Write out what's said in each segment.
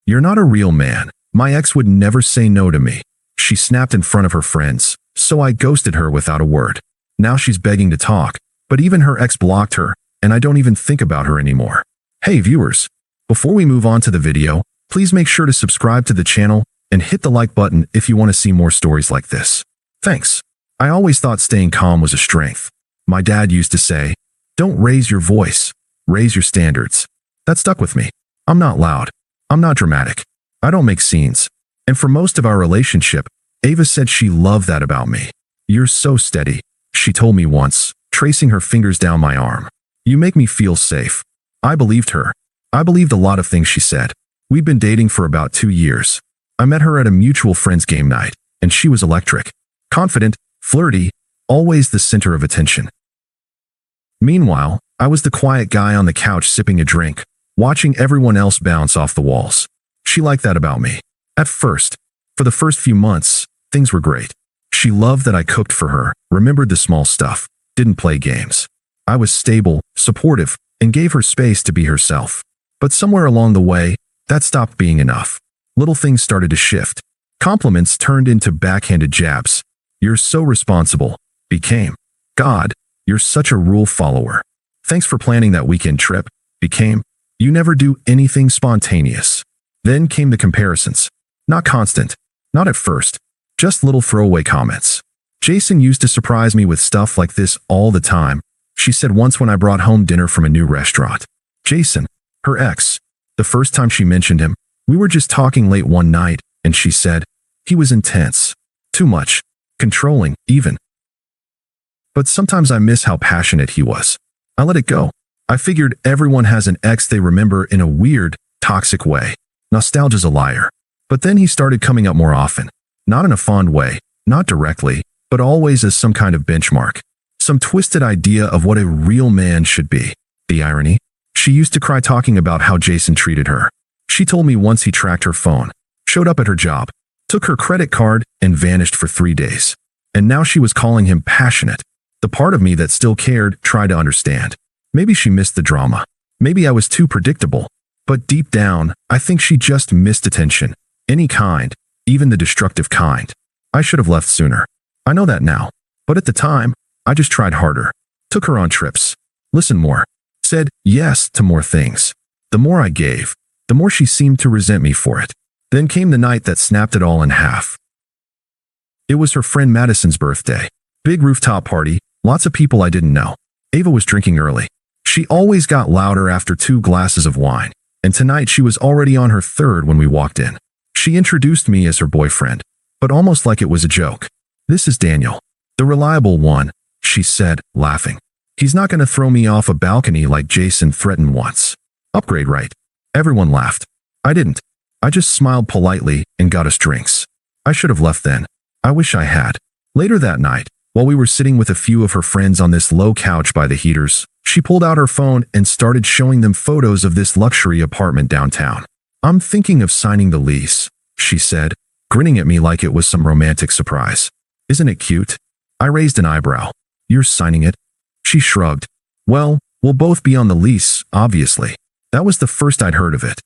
You're not a real man. My ex would never say no to me. She snapped in front of her friends, so I ghosted her without a word. Now she's begging to talk, but even her ex blocked her, and I don't even think about her anymore. Hey viewers, before we move on to the video, please make sure to subscribe to the channel and hit the like button if you want to see more stories like this. Thanks. I always thought staying calm was a strength. My dad used to say, "Don't raise your voice, raise your standards." That stuck with me. I'm not loud. I'm not dramatic. I don't make scenes. And for most of our relationship, Ava said she loved that about me. "You're so steady," she told me once, tracing her fingers down my arm. "You make me feel safe." I believed her. I believed a lot of things she said. We'd been dating for about 2 years. I met her at a mutual friend's game night, and she was electric. Confident, flirty, always the center of attention. Meanwhile, I was the quiet guy on the couch sipping a drink, watching everyone else bounce off the walls. She liked that about me. At first, for the first few months, things were great. She loved that I cooked for her, remembered the small stuff, didn't play games. I was stable, supportive, and gave her space to be herself. But somewhere along the way, that stopped being enough. Little things started to shift. Compliments turned into backhanded jabs. "You're so responsible," became, "God, you're such a rule follower." "Thanks for planning that weekend trip," became, "You never do anything spontaneous." Then came the comparisons. Not constant. Not at first. Just little throwaway comments. "Jason used to surprise me with stuff like this all the time," she said once when I brought home dinner from a new restaurant. Jason, her ex. The first time she mentioned him, we were just talking late one night, and she said, "He was intense. Too much. Controlling, even." But sometimes I miss how passionate he was. I let it go. I figured everyone has an ex they remember in a weird, toxic way. Nostalgia's a liar. But then he started coming up more often. Not in a fond way, not directly, but always as some kind of benchmark. Some twisted idea of what a real man should be. The irony? She used to cry talking about how Jason treated her. She told me once he tracked her phone, showed up at her job, took her credit card, and vanished for 3 days. And now she was calling him passionate. The part of me that still cared tried to understand. Maybe she missed the drama. Maybe I was too predictable. But deep down, I think she just missed attention. Any kind, even the destructive kind. I should have left sooner. I know that now. But at the time, I just tried harder. Took her on trips. Listened more. Said yes to more things. The more I gave, the more she seemed to resent me for it. Then came the night that snapped it all in half. It was her friend Madison's birthday. Big rooftop party, lots of people I didn't know. Ava was drinking early. She always got louder after 2 glasses of wine, and tonight she was already on her 3rd when we walked in. She introduced me as her boyfriend, but almost like it was a joke. "This is Daniel, the reliable one," she said, laughing. "He's not going to throw me off a balcony like Jason threatened once." Upgrade, right? Everyone laughed. I didn't. I just smiled politely and got us drinks. I should have left then. I wish I had. Later that night, while we were sitting with a few of her friends on this low couch by the heaters, she pulled out her phone and started showing them photos of this luxury apartment downtown. "I'm thinking of signing the lease," she said, grinning at me like it was some romantic surprise. "Isn't it cute?" I raised an eyebrow. "You're signing it?" She shrugged. "Well, we'll both be on the lease, obviously." That was the first I'd heard of it.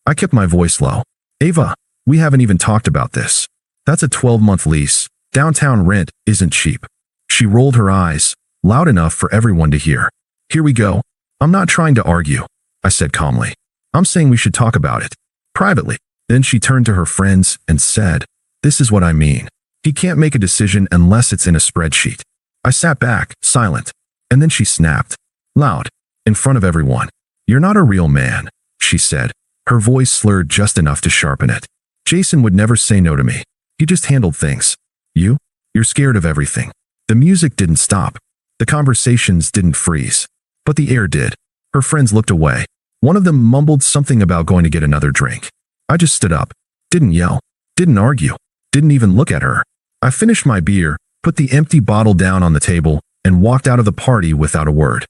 I kept my voice low. "Ava, we haven't even talked about this. That's a 12-month lease. Downtown rent isn't cheap." She rolled her eyes, loud enough for everyone to hear. "Here we go. I'm not trying to argue," I said calmly. "I'm saying we should talk about it. Privately." Then she turned to her friends and said, "This is what I mean. He can't make a decision unless it's in a spreadsheet." I sat back, silent. And then she snapped. Loud. In front of everyone. "You're not a real man," she said. Her voice slurred just enough to sharpen it. "Jason would never say no to me. He just handled things. You're scared of everything." The music didn't stop. The conversations didn't freeze. But the air did. Her friends looked away. One of them mumbled something about going to get another drink. I just stood up. Didn't yell. Didn't argue. Didn't even look at her. I finished my beer, put the empty bottle down on the table, and walked out of the party without a word.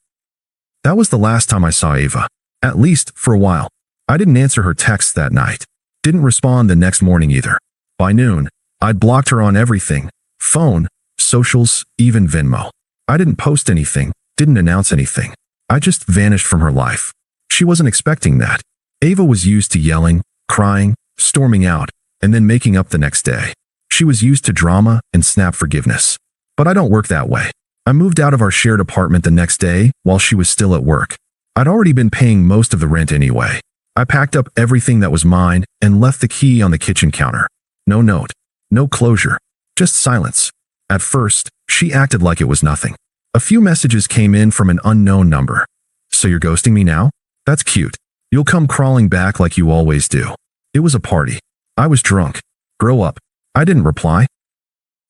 That was the last time I saw Ava. At least, for a while. I didn't answer her texts that night. Didn't respond the next morning either. By noon, I'd blocked her on everything. Phone, socials, even Venmo. I didn't post anything, didn't announce anything. I just vanished from her life. She wasn't expecting that. Ava was used to yelling, crying, storming out, and then making up the next day. She was used to drama and snap forgiveness. But I don't work that way. I moved out of our shared apartment the next day while she was still at work. I'd already been paying most of the rent anyway. I packed up everything that was mine and left the key on the kitchen counter. No note, no closure, just silence. At first, she acted like it was nothing. A few messages came in from an unknown number. So you're ghosting me now? That's cute. You'll come crawling back like you always do. It was a party. I was drunk. Grow up. I didn't reply.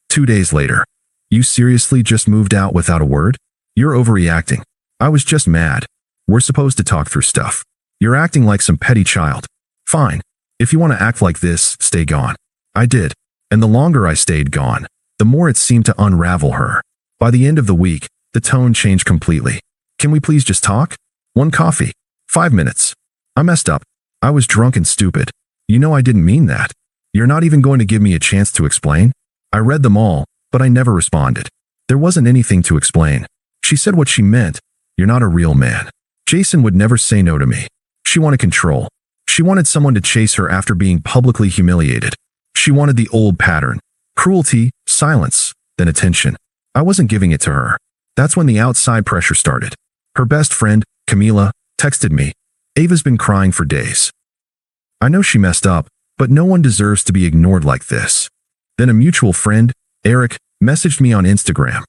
2 days later. You seriously just moved out without a word? You're overreacting. I was just mad. We're supposed to talk through stuff. You're acting like some petty child. Fine. If you want to act like this, stay gone. I did. And the longer I stayed gone, the more it seemed to unravel her. By the end of the week, the tone changed completely. Can we please just talk? 1 coffee. 5 minutes. I messed up. I was drunk and stupid. You know I didn't mean that. You're not even going to give me a chance to explain? I read them all, but I never responded. There wasn't anything to explain. She said what she meant. You're not a real man. Jason would never say no to me. She wanted control. She wanted someone to chase her after being publicly humiliated. She wanted the old pattern. Cruelty, silence, then attention. I wasn't giving it to her. That's when the outside pressure started. Her best friend, Camila, texted me. Ava's been crying for days. I know she messed up, but no one deserves to be ignored like this. Then a mutual friend, Eric, messaged me on Instagram.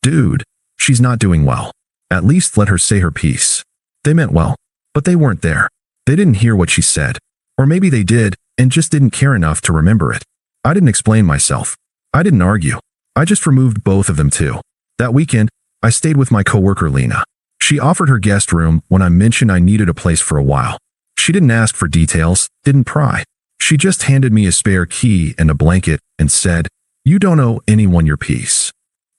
Dude, she's not doing well. At least let her say her piece. They meant well, but they weren't there. They didn't hear what she said. Or maybe they did and just didn't care enough to remember it. I didn't explain myself. I didn't argue. I just removed both of them too. That weekend, I stayed with my coworker Lena. She offered her guest room when I mentioned I needed a place for a while. She didn't ask for details, didn't pry. She just handed me a spare key and a blanket and said, "You don't owe anyone your peace."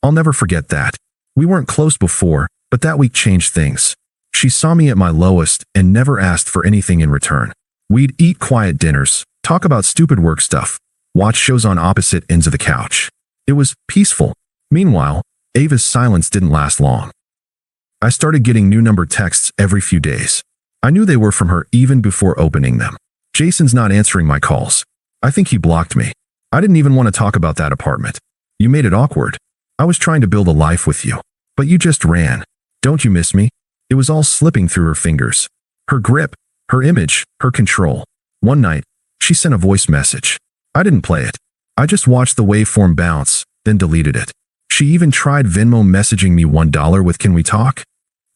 I'll never forget that. We weren't close before, but that week changed things. She saw me at my lowest and never asked for anything in return. We'd eat quiet dinners, talk about stupid work stuff, watch shows on opposite ends of the couch. It was peaceful. Meanwhile, Ava's silence didn't last long. I started getting new number texts every few days. I knew they were from her even before opening them. Jason's not answering my calls. I think he blocked me. I didn't even want to talk about that apartment. You made it awkward. I was trying to build a life with you, but you just ran. Don't you miss me? It was all slipping through her fingers. Her grip, her image, her control. One night, she sent a voice message. I didn't play it. I just watched the waveform bounce, then deleted it. She even tried Venmo messaging me $1 with "Can we talk?"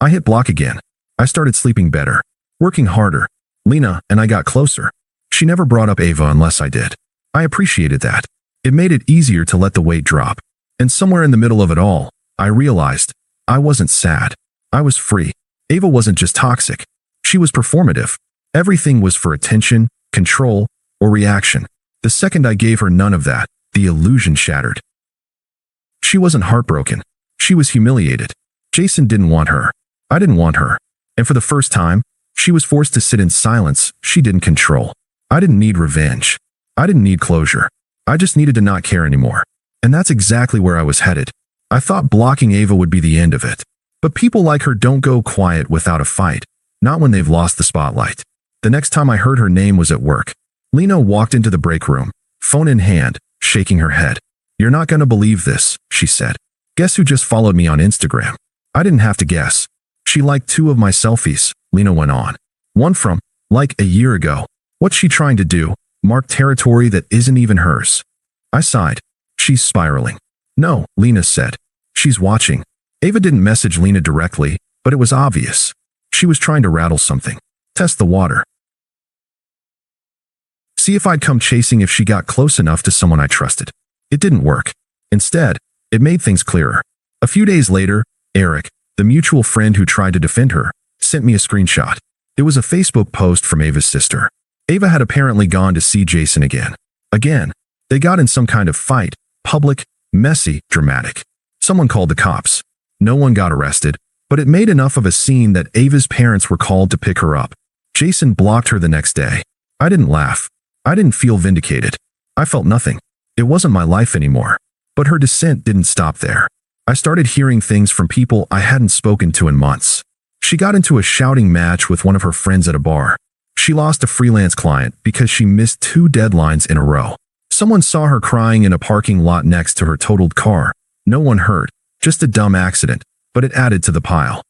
I hit block again. I started sleeping better, working harder. Lena and I got closer. She never brought up Ava unless I did. I appreciated that. It made it easier to let the weight drop. And somewhere in the middle of it all, I realized I wasn't sad. I was free. Ava wasn't just toxic. She was performative. Everything was for attention, control, or reaction. The second I gave her none of that, the illusion shattered. She wasn't heartbroken. She was humiliated. Jason didn't want her. I didn't want her. And for the first time, she was forced to sit in silence she didn't control. I didn't need revenge. I didn't need closure. I just needed to not care anymore. And that's exactly where I was headed. I thought blocking Ava would be the end of it. But people like her don't go quiet without a fight. Not when they've lost the spotlight. The next time I heard her name was at work. Lena walked into the break room, phone in hand, shaking her head. "You're not going to believe this," she said. "Guess who just followed me on Instagram?" I didn't have to guess. She liked 2 of my selfies, Lena went on. One from, like, a year ago. What's she trying to do? Mark territory that isn't even hers. I sighed. She's spiraling. No, Lena said. She's watching. Ava didn't message Lena directly, but it was obvious. She was trying to rattle something. Test the water. See if I'd come chasing if she got close enough to someone I trusted. It didn't work. Instead, it made things clearer. A few days later, Eric, the mutual friend who tried to defend her, sent me a screenshot. It was a Facebook post from Ava's sister. Ava had apparently gone to see Jason again. Again. They got in some kind of fight. Public, messy, dramatic. Someone called the cops. No one got arrested, but it made enough of a scene that Ava's parents were called to pick her up. Jason blocked her the next day. I didn't laugh. I didn't feel vindicated. I felt nothing. It wasn't my life anymore. But her descent didn't stop there. I started hearing things from people I hadn't spoken to in months. She got into a shouting match with one of her friends at a bar. She lost a freelance client because she missed 2 deadlines in a row. Someone saw her crying in a parking lot next to her totaled car. No one hurt, just a dumb accident, but it added to the pile.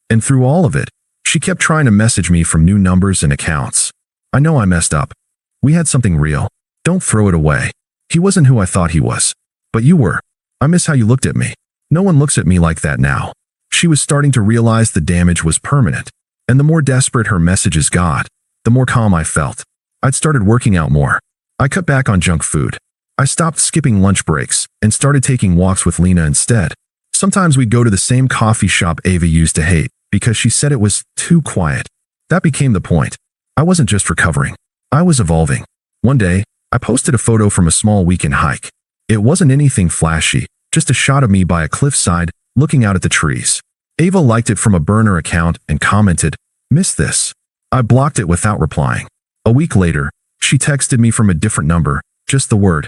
And through all of it, she kept trying to message me from new numbers and accounts. I know I messed up. We had something real. Don't throw it away. He wasn't who I thought he was. But you were. I miss how you looked at me. No one looks at me like that now. She was starting to realize the damage was permanent. And the more desperate her messages got, the more calm I felt. I'd started working out more. I cut back on junk food. I stopped skipping lunch breaks and started taking walks with Lena instead. Sometimes we'd go to the same coffee shop Ava used to hate because she said it was too quiet. That became the point. I wasn't just recovering. I was evolving. One day, I posted a photo from a small weekend hike. It wasn't anything flashy, just a shot of me by a cliffside, looking out at the trees. Ava liked it from a burner account and commented, "Missed this." I blocked it without replying. A week later, she texted me from a different number, just the word,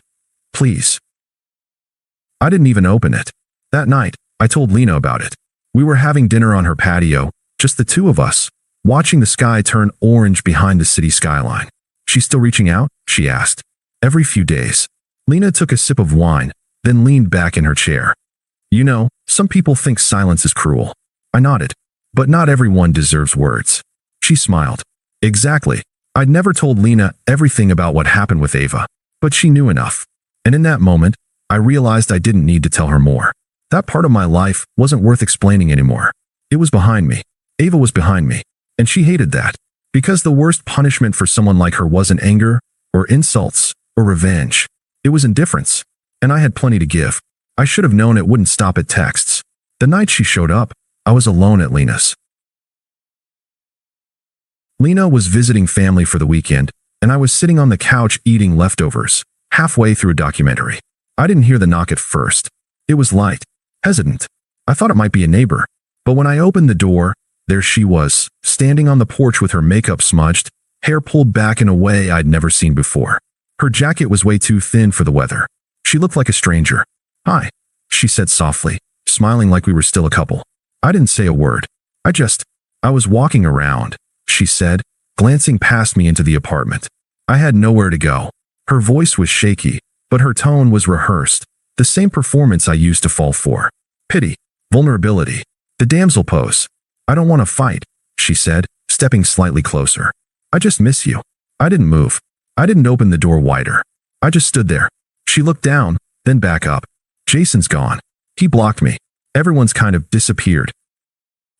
"Please." I didn't even open it. That night, I told Lena about it. We were having dinner on her patio, just the two of us, watching the sky turn orange behind the city skyline. "She's still reaching out?" she asked. "Every few days." Lena took a sip of wine, then leaned back in her chair. "You know, some people think silence is cruel." I nodded. "But not everyone deserves words." She smiled. "Exactly. I'd never told Lena everything about what happened with Ava, but she knew enough. And in that moment, I realized I didn't need to tell her more. That part of my life wasn't worth explaining anymore. It was behind me. Ava was behind me. And she hated that. Because the worst punishment for someone like her wasn't anger, or insults, or revenge. It was indifference. And I had plenty to give. I should have known it wouldn't stop at texts. The night she showed up, I was alone at Lena's. Lena was visiting family for the weekend, and I was sitting on the couch eating leftovers, halfway through a documentary. I didn't hear the knock at first. It was light, hesitant. I thought it might be a neighbor. But when I opened the door, there she was, standing on the porch with her makeup smudged, hair pulled back in a way I'd never seen before. Her jacket was way too thin for the weather. She looked like a stranger. "Hi," she said softly, smiling like we were still a couple. I didn't say a word. I was walking around, she said, glancing past me into the apartment. I had nowhere to go. Her voice was shaky, but her tone was rehearsed, the same performance I used to fall for. Pity, vulnerability, the damsel pose. "I don't want to fight," she said, stepping slightly closer. "I just miss you." I didn't move. I didn't open the door wider. I just stood there. She looked down, then back up. "Jason's gone. He blocked me. Everyone's kind of disappeared.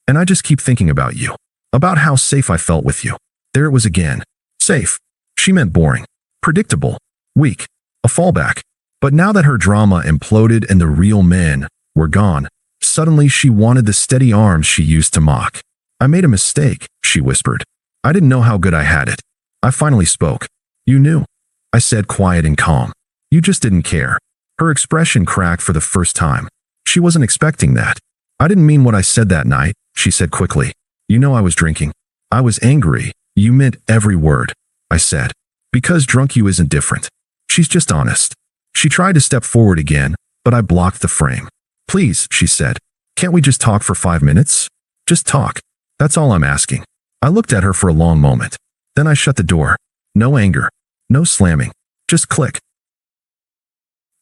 And I just keep thinking about you. About how safe I felt with you." There it was again. Safe. She meant boring. Predictable. Weak. A fallback. But now that her drama imploded and the real men were gone, suddenly she wanted the steady arms she used to mock. "I made a mistake," she whispered. I didn't know how good I had it. I finally spoke. "You knew," I said, quiet and calm. "You just didn't care." Her expression cracked for the first time. She wasn't expecting that. "I didn't mean what I said that night," she said quickly. "You know I was drinking." "I was angry. You meant every word," I said. "Because drunk you isn't different." She's just honest. She tried to step forward again, but I blocked the frame. "Please," she said. "Can't we just talk for 5 minutes? Just talk. That's all I'm asking." I looked at her for a long moment. Then I shut the door. No anger. No slamming. Just click.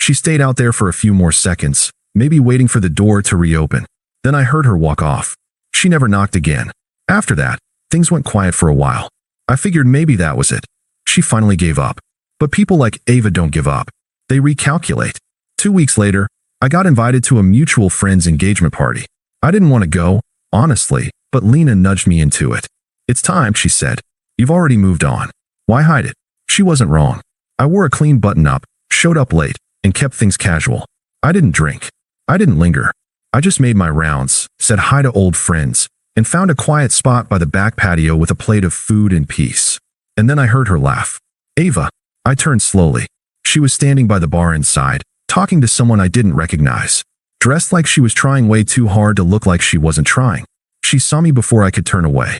She stayed out there for a few more seconds, maybe waiting for the door to reopen. Then I heard her walk off. She never knocked again. After that, things went quiet for a while. I figured maybe that was it. She finally gave up. But people like Ava don't give up. They recalculate. 2 weeks later, I got invited to a mutual friend's engagement party. I didn't want to go, honestly, but Lena nudged me into it. "It's time," she said. "You've already moved on. Why hide it?" She wasn't wrong. I wore a clean button-up, showed up late, and kept things casual. I didn't drink. I didn't linger. I just made my rounds, said hi to old friends, and found a quiet spot by the back patio with a plate of food and peace. And then I heard her laugh. "Ava." I turned slowly. She was standing by the bar inside, talking to someone I didn't recognize. Dressed like she was trying way too hard to look like she wasn't trying. She saw me before I could turn away.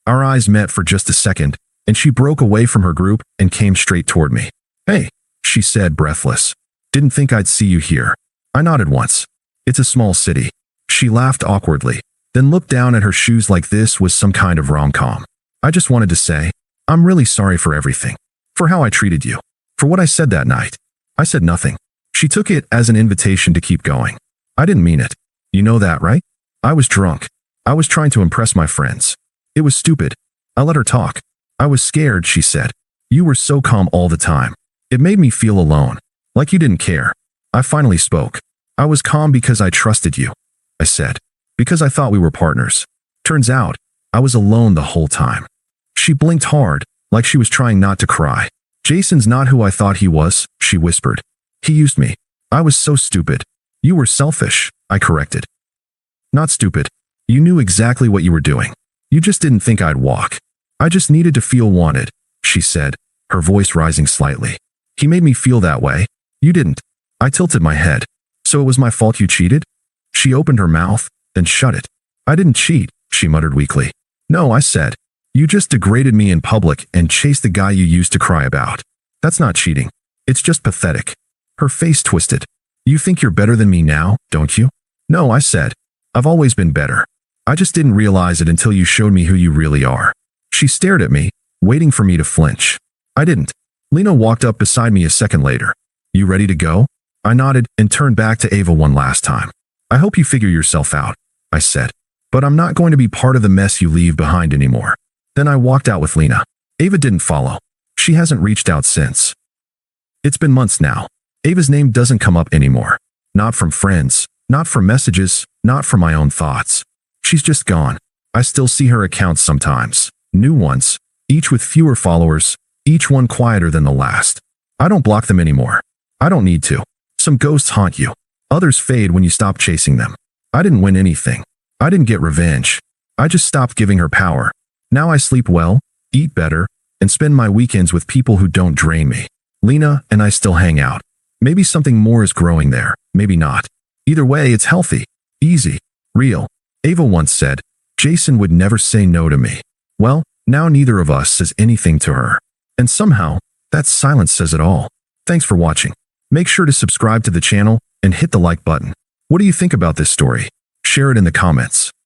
Our eyes met for just a second, and she broke away from her group and came straight toward me. "Hey," she said, breathless. "Didn't think I'd see you here." I nodded once. "It's a small city." She laughed awkwardly. then looked down at her shoes like this was some kind of rom-com. I just wanted to say, I'm really sorry for everything. For how I treated you. For what I said that night. I said nothing. She took it as an invitation to keep going. I didn't mean it. You know that, right? I was drunk. I was trying to impress my friends. It was stupid. I let her talk. I was scared, she said. You were so calm all the time. It made me feel alone. Like you didn't care. I finally spoke. I was calm because I trusted you. I said. Because I thought we were partners. Turns out, I was alone the whole time. She blinked hard, like she was trying not to cry. Jason's not who I thought he was, she whispered. He used me. I was so stupid. You were selfish, I corrected. Not stupid. You knew exactly what you were doing. You just didn't think I'd walk. I just needed to feel wanted, she said, her voice rising slightly. He made me feel that way. You didn't. I tilted my head. So it was my fault you cheated? She opened her mouth, then shut it. I didn't cheat, she muttered weakly. No, I said. You just degraded me in public and chased the guy you used to cry about. That's not cheating. It's just pathetic. Her face twisted. You think you're better than me now, don't you? No, I said. I've always been better. I just didn't realize it until you showed me who you really are. She stared at me, waiting for me to flinch. I didn't. Lena walked up beside me a second later. You ready to go? I nodded and turned back to Ava one last time. I hope you figure yourself out, I said. But I'm not going to be part of the mess you leave behind anymore. Then I walked out with Lena. Ava didn't follow. She hasn't reached out since. It's been months now. Ava's name doesn't come up anymore. Not from friends, not from messages, not from my own thoughts. She's just gone. I still see her accounts sometimes. New ones, each with fewer followers, each one quieter than the last. I don't block them anymore. I don't need to. Some ghosts haunt you. Others fade when you stop chasing them. I didn't win anything. I didn't get revenge. I just stopped giving her power. Now I sleep well, eat better, and spend my weekends with people who don't drain me. Lena and I still hang out. Maybe something more is growing there, maybe not. Either way, it's healthy, easy, real. Ava once said, Jason would never say no to me. Well, now neither of us says anything to her. And somehow, that silence says it all. Thanks for watching. Make sure to subscribe to the channel and hit the like button. What do you think about this story? Share it in the comments.